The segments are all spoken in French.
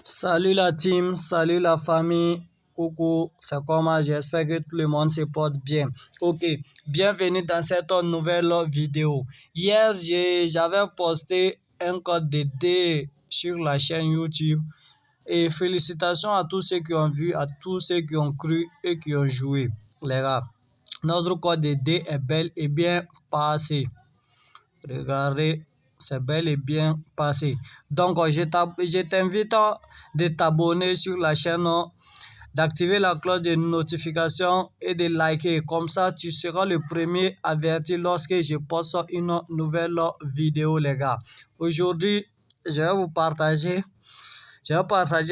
Salut la team, salut la famille, coucou, c'est comment? J'espère que tout le monde se porte bien. Ok, bienvenue dans cette nouvelle vidéo. Hier, j'avais posté un code de D sur la chaîne YouTube et félicitations à tous ceux qui ont vu, à tous ceux qui ont cru et qui ont joué. Les gars, notre code de D est bel et bien passé. Regardez, c'est bel et bien passé. Donc, je t'invite de t'abonner sur la chaîne, d'activer la cloche de notification et de liker. Comme ça, tu seras le premier averti lorsque je poste une nouvelle vidéo, les gars. Aujourd'hui, je vais partager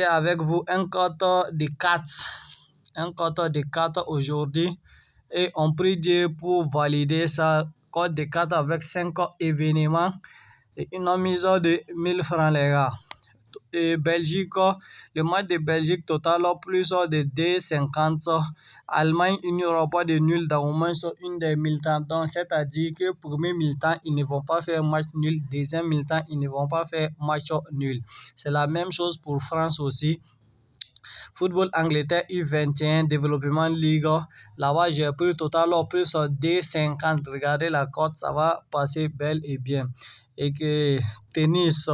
avec vous un code de 4. Un code de 4 aujourd'hui. Et on prie Dieu pour valider ça. Code de 4 avec 5 événements et une mise de 1000 francs, les gars. Et Belgique, le match de Belgique total plus de D50. Allemagne, il n'y aura pas de nul dans au moins une des mi-temps. Donc, c'est-à-dire que premier mi-temps, ils ne vont pas faire match nul. Deuxième mi-temps, ils ne vont pas faire match nul. C'est la même chose pour France aussi. Football Angleterre U21, Développement Ligue. Là-bas, j'ai pris total plus D50. Regardez la cote, ça va passer bel et bien. Et que tennis,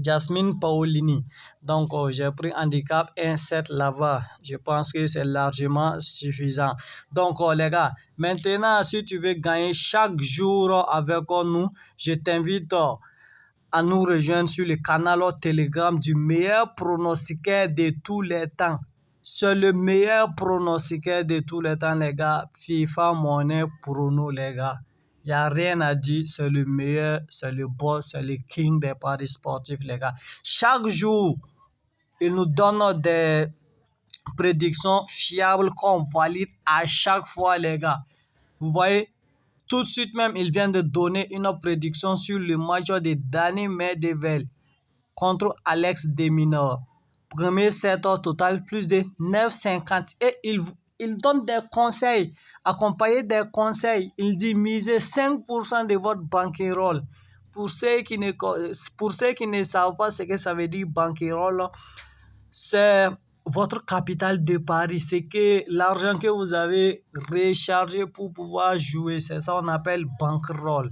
Jasmine Paolini. Donc, j'ai pris handicap 1-7 là-bas. Je pense que c'est largement suffisant. Donc, les gars, maintenant, si tu veux gagner chaque jour avec nous, je t'invite à nous rejoindre sur le canal Telegram du meilleur pronostiqueur de tous les temps. C'est le meilleur pronostiqueur de tous les temps, les gars. FIFA Money Prono, les gars. Il n'y a rien à dire, c'est le meilleur, c'est le boss, c'est le king des paris sportifs, les gars. Chaque jour, il nous donne des prédictions fiables qu'on valide à chaque fois, les gars. Vous voyez, tout de suite même, il vient de donner une prédiction sur le match de Danny Medvedev contre Alex de Minaur. Premier set total, plus de 9,50. Et il donne des conseils, accompagné des conseils. Il dit misez 5% de votre bankroll. Pour ceux qui ne savent pas ce que ça veut dire bankroll, c'est votre capital de pari. C'est que l'argent que vous avez rechargé pour pouvoir jouer. C'est ça qu'on appelle bankroll.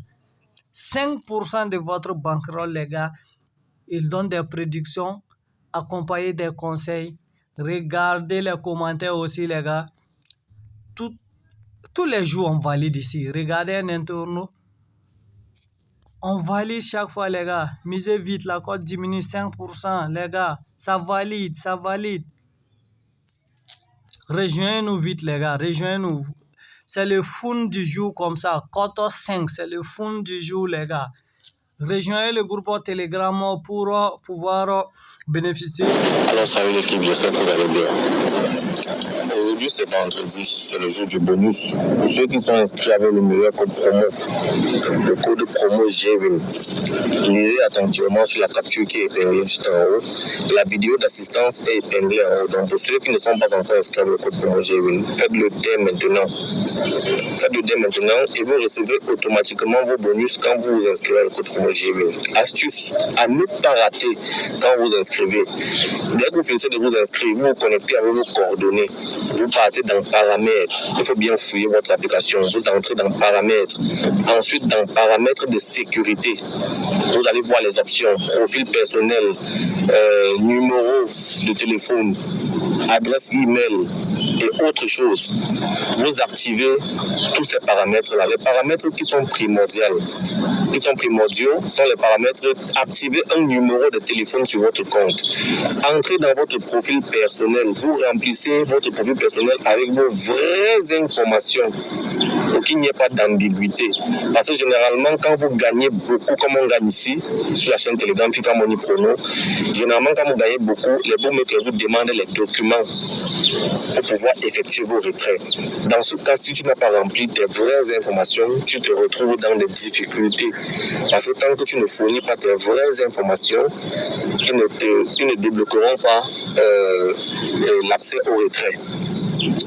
5% de votre bankroll, les gars. Il donne des prédictions accompagnées des conseils. Regardez les commentaires aussi, les gars. Tous les jours, on valide ici. Regardez un internaute. On valide chaque fois, les gars. Misez vite, la cote diminue 5%, les gars. Ça valide, ça valide. Rejoignez-nous vite, les gars. Rejoignez-nous. C'est le fun du jour comme ça. Cote 5, c'est le fun du jour, les gars. Rejoignez le groupe Telegram pour pouvoir bénéficier. Alors, salut l'équipe, j'espère que vous allez bien. Aujourd'hui, c'est vendredi, c'est le jour du bonus. Pour ceux qui sont inscrits avec le meilleur code promo, le code promo G20. Lisez attentivement sur la capture qui est épinglée juste en haut. La vidéo d'assistance est épinglée en haut. Donc, pour ceux qui ne sont pas encore inscrits avec le code promo G20, faites-le dès maintenant. Faites-le dès maintenant et vous recevez automatiquement vos bonus quand vous vous inscrivez avec le code promo G20. Astuce à ne pas rater quand vous inscrivez. Dès que vous finissez de vous inscrire, vous vous connectez avec vos coordonnées. Vous partez dans paramètres. Il faut bien fouiller votre application. Vous entrez dans paramètres. Ensuite, dans paramètres de sécurité, vous allez voir les options profil personnel, numéro de téléphone, adresse email et autres choses. Vous activez tous ces paramètres-là. Les paramètres qui sont primordiaux sont les paramètres. Activez un numéro de téléphone sur votre compte. Entrez dans votre profil personnel. Vous remplissez votre profil personnel avec vos vraies informations pour qu'il n'y ait pas d'ambiguïté. Parce que généralement, quand vous gagnez beaucoup, comme on gagne ici, sur la chaîne Telegram FIFA Money Prono, généralement, quand vous gagnez beaucoup, les bookmakers vous demandent les documents pour pouvoir effectuer vos retraits. Dans ce cas, si tu n'as pas rempli tes vraies informations, tu te retrouves dans des difficultés. Parce que tant que tu ne fournis pas tes vraies informations, ils ne débloqueront pas l'accès au retrait.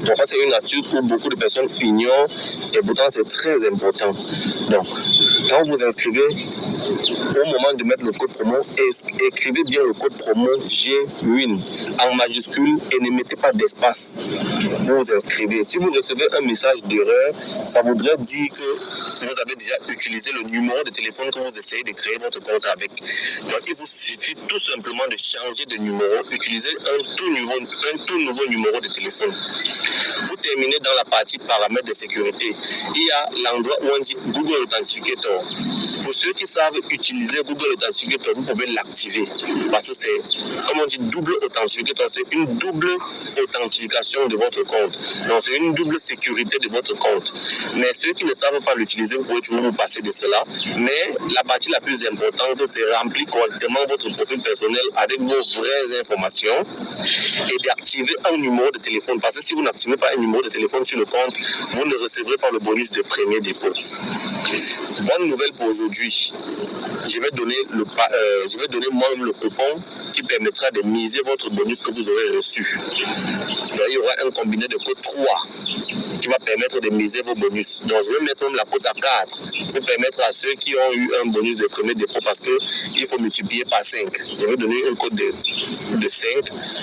Donc ça, c'est une astuce que beaucoup de personnes ignorent et pourtant c'est très important. Donc, quand vous inscrivez, au moment de mettre le code promo, écrivez bien le code promo G-WIN en majuscule et ne mettez pas d'espace. Vous vous inscrivez. Si vous recevez un message d'erreur, ça voudrait dire que vous avez déjà utilisé le numéro de téléphone que vous essayez de créer votre compte avec. Donc, il vous suffit tout simplement de changer de numéro, utiliser un tout nouveau numéro de téléphone. Vous terminez dans la partie paramètres de sécurité. Il y a l'endroit où on dit Google Authenticator. Pour ceux qui savent utiliser Google Authenticator, vous pouvez l'activer. Parce que c'est, comme on dit, double authenticator. C'est une double authentification de votre compte. Donc, c'est une double sécurité de votre compte. Mais ceux qui ne savent pas l'utiliser, vous pouvez toujours vous passer de cela. Mais la partie la plus importante, c'est remplir correctement votre profil personnel avec vos vraies informations et d'activer un numéro de téléphone. Parce que si vous n'activez pas un numéro de téléphone sur le compte, vous ne recevrez pas le bonus de premier dépôt. Bonne nouvelle pour aujourd'hui. Je vais donner moi-même le coupon qui permettra de miser votre bonus que vous aurez reçu. Donc, il y aura un combiné de code 3 qui va permettre de miser vos bonus. Donc, je vais mettre même la cote à 4 pour permettre à ceux qui ont eu un bonus de premier dépôt parce qu'il faut multiplier par 5. Je vais donner un code de 5